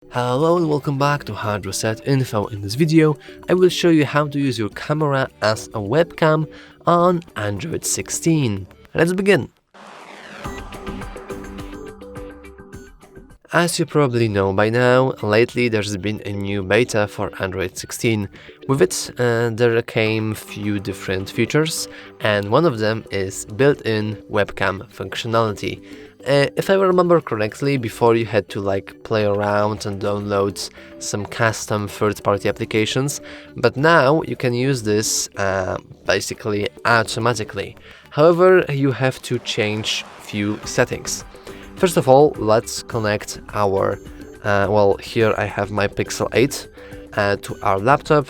Hello and welcome back to HardReset.Info. In this video, I will show you how to use your camera as a webcam on Android 16. Let's begin! As you probably know by now, lately there's been a new beta for Android 16. With it, there came few different features, and one of them is built-in webcam functionality. If I remember correctly, before you had to play around and download some custom third-party applications, but now you can use this basically automatically. However, you have to change few settings. First of all, let's connect our, here I have my Pixel 8 to our laptop,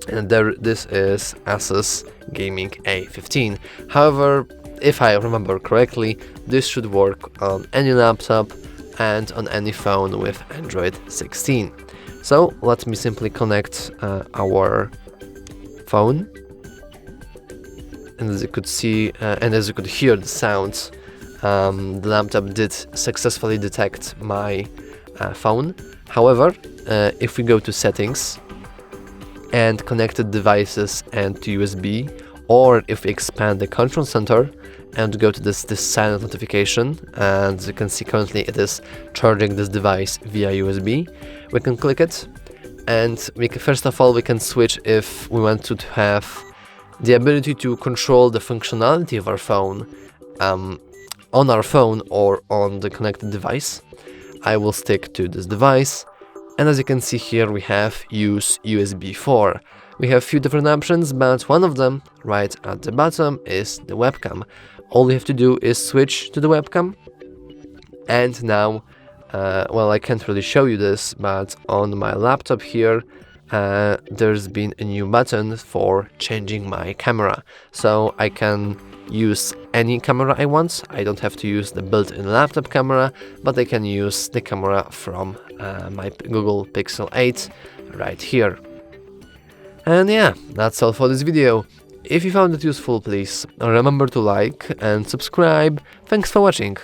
and this is Asus Gaming A15. However, if I remember correctly, this should work on any laptop and on any phone with Android 16. So let me simply connect our phone, and as you could see, and as you could hear the sounds, the laptop did successfully detect my phone. However, if we go to settings and connected devices and to USB, or if we expand the control center and go to this silent notification, and as you can see currently it is charging this device via USB, we can click it, and first of all we can switch if we want to have the ability to control the functionality of our phone on our phone or on the connected device. I will stick to this device, and as you can see here we have use USB 4. We have a few different options, but one of them right at the bottom is the webcam. All you have to do is switch to the webcam, and now I can't really show you this, but on my laptop here there's been a new button for changing my camera, so I can use any camera I want. I don't have to use the built-in laptop camera, but I can use the camera from my Google Pixel 8 right here. And yeah, that's all for this video. If you found it useful, please remember to like and subscribe. Thanks for watching.